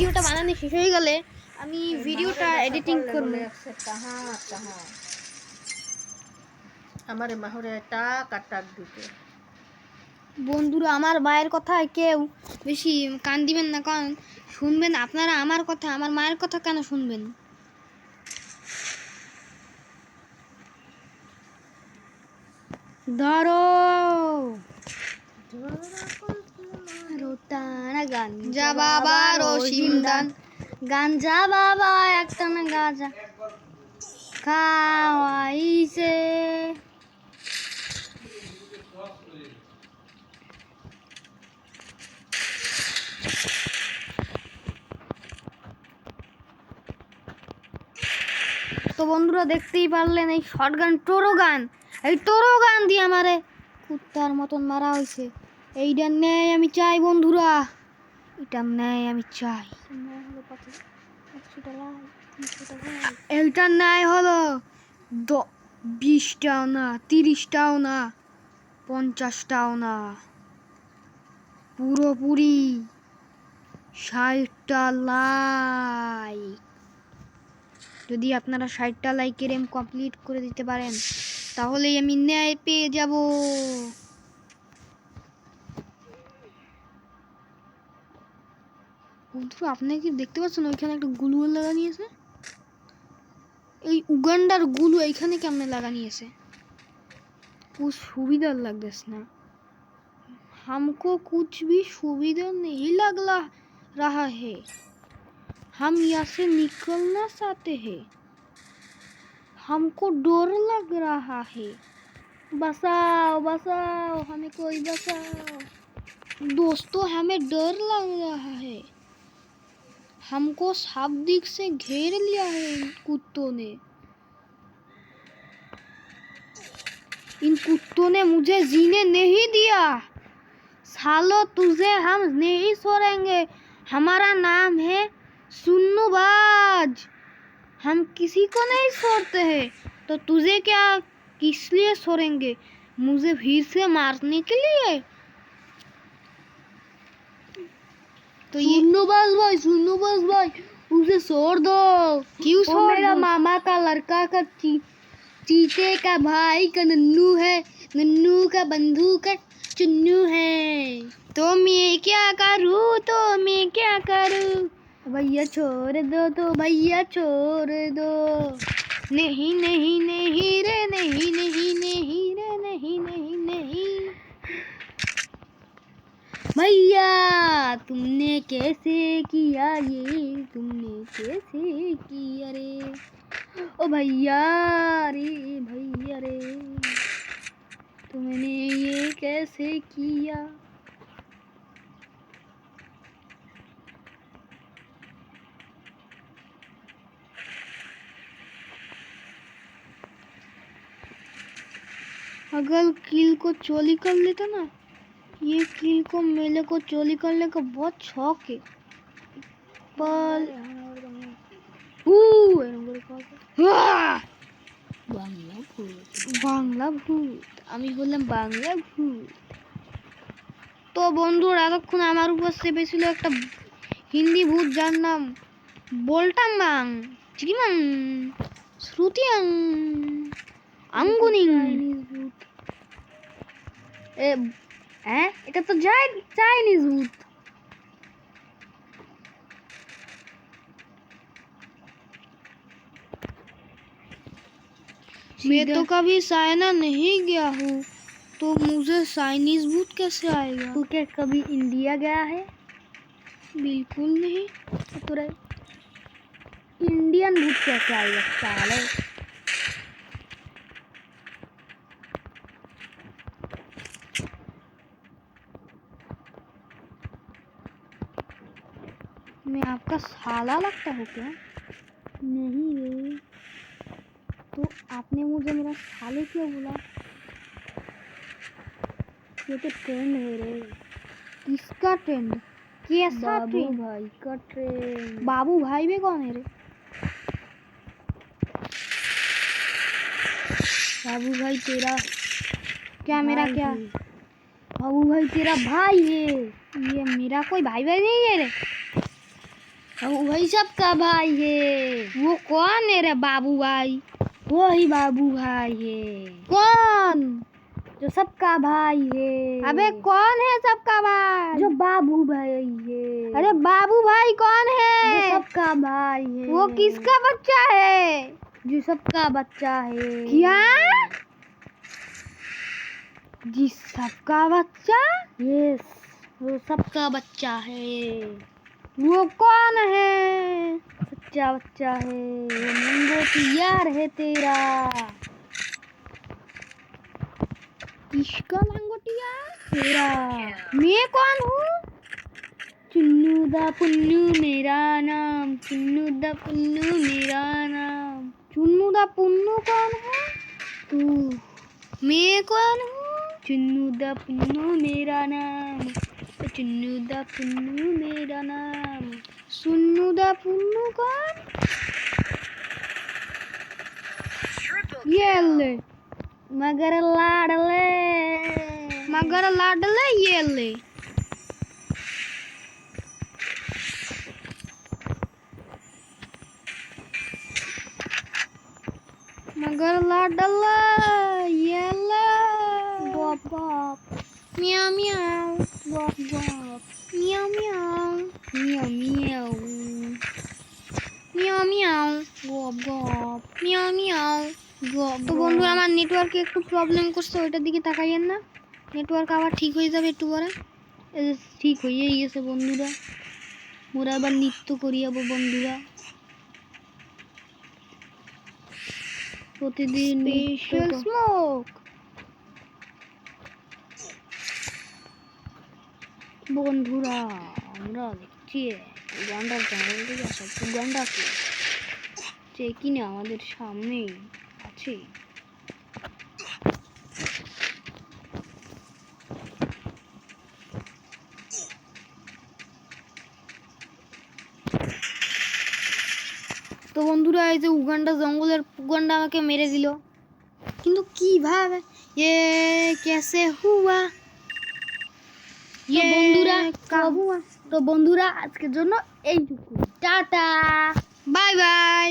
ভিডিওটা বানানো শেষ হয়ে গেলে আমি ভিডিওটা এডিটিং করব। আমার মাহরে টাক আর টাক দিতে বন্ধুরা, আমার মায়ের কথায় কেউ বেশি কান দিবেন না, কারণ শুনবেন আপনারা আমার কথা, আমার মায়ের কথা কেন শুনবেন? ধরো গাঞ্জা বাবা রসিম দান, গাঞ্জা বাবা একটা না গাঁজা খাওয়াইছে। তো বন্ধুরা, দেখতেই পারলেন এই শর্ট গান, টোরো গান, এই টোরো গান দিয়ে আমারে কুত্তার মতন মারা হয়েছে। এইটার ন্যায় আমি চাই বন্ধুরা, এটার ন্যায় আমি চাই। এইটার ন্যায় হলো 20টাও না, 30টাও না, 50টাও না, পুরোপুরি 60টা লাইক। যদি আপনারা 60টা লাইকের এম কমপ্লিট করে দিতে পারেন, তাহলেই আমি ন্যায় পেয়ে যাব। বন্ধুরা, আপনারা কি দেখতে পাচ্ছেন ওইখানে একটা গুলুয়াল লাগা নিয়েছে? এই উগান্ডার গুলু এইখানে কেমনে লাগা নিয়েছে? कुछ सुविधा लगस ना, हमको कुछ भी सुविधा नहीं लग रहा है, हम यहाँ से निकलना चाहते हैं, हमको डर लग रहा है, बचाओ बचाओ हमें, कोई बचाओ दोस्तों, हमें डर लग रहा है, हमको सब दिख से घेर लिया है इन कुत्तों ने, इन कुत्तों ने मुझे जीने नहीं दिया, सालो तुझे हम नहीं छोड़ेंगे, हमारा नाम है सुन्नूबाज, हम किसी को नहीं छोड़ते हैं, तो तुझे क्या किस लिए छोड़ेंगे, मुझे फिर से मारने के लिए? तो सुन्नूबाज भाई उसे छोड़ दो। क्यों छोड़? मेरा मामा का लड़का का चीते का भाई का नन्नू है, नन्नू का बंधु का चुन्नू है, तो मैं क्या करूँ, तो मैं क्या करूँ, भैया छोड़ दो, तो भैया छोड़ दो, नहीं नहीं नहीं रे नहीं नहीं नहीं रे नहीं नहीं नहीं, भैया तुमने कैसे किया ये, तुमने कैसे किया रे, ओ भैया रे भैया रे, तुमने ये कैसे किया? अगर किल को चोरी कर लेता ना, ये किल को मेले को चोरी करने का बहुत शौक है, पर বাংলা ভূত, আমি বললাম বাংলা ভূত। তো বন্ধুরা, এতক্ষণ আমার উপর চেপেছিল একটা হিন্দি ভূত, যার নাম বলটাম বাং চিকিমাং শ্রুতিয়াং আঙ্গুনিং ভূত। এটা তো চাইনিজ ভূত। मैं तो कभी चाइना नहीं गया हूँ, तो मुझे चाइनीज भूत कैसे आएगा? तू क्या कभी इंडिया गया है? बिल्कुल नहीं। तो इंडियन भूत कैसे आएगा साले? मैं आपका साला लगता हूँ क्या? नहीं रे, तो आपने मुझे मेरा साले क्यों बोला? ये तो ट्रेंड है रे। किसका ट्रेंड? कैसा ट्रेंड? बाबू भाई का ट्रेंड। बाबू भाई भी कौन है रे? बाबू भाई तेरा क्या, मेरा क्या? बाबू भाई तेरा भाई है, ये मेरा कोई भाई भाई नहीं है रे। वही सबका भाई है। वो कौन है रे बाबू भाई? वही बाबू भाई है। कौन? जो सबका भाई है। अबे कौन है सबका भाई? जो बाबू भाई है। अरे बाबू भाई कौन है? जो सबका भाई है। वो किसका बच्चा है? जो सबका बच्चा है। क्या? जी सबका बच्चा? यस, वो सबका बच्चा है। वो कौन है? सच्चा बच्चा है। वो लंगोटियार है तेरा। किसका लंगोटिया? तेरा। मैं कौन हूँ? चुन्नू दा पुन्नू मेरा नाम। चुन्नू दा पुन्नू मेरा नाम। चुन्नू दा पुन्नू कौन है? तू। मैं कौन हूँ? चुन्नू दा पुन्नू मेरा नाम। चुन्नू दा पुन्नू मेरा नाम। सुन्नू दा पुन्नू कौन? ये ले मगर लाडले। मगर लाडले ये ले। मगर लाडला ये ले। गॉप गॉप म्याऊ म्याऊ। गॉप गॉप म्याऊ म्याऊ। म्याऊ म्याऊ। म्याऊ म्याऊ। गॉप गॉप म्याऊ म्याऊ। তো বন্ধুরা আমার নেটওয়ার্কে একটু প্রবলেম করছে, ওইটার দিকে তাকাইয়েন না। নেটওয়ার্ক আবার ঠিক হয়ে যাবে একটু পরে। ঠিক হয়েই গেছে বন্ধুরা। মোরা আবার নৃত্য করি যাবো বন্ধুরা। প্রতিদিন স্পেশাল স্মোক। বন্ধুরা আমরা দেখছি উগান্ডার জঙ্গল থেকে আসা উগান্ডাকে, যে কিনা আমাদের সামনেই আছে। তো বন্ধুরা এই যে উগান্ডা জঙ্গলের উগান্ডা আমাকে মেরে দিল, কিন্তু কিভাবে? এ কেসে হুয়া? বন্ধুরা তো বন্ধুরা আজকের জন্য এইটুকু। Tata bye bye.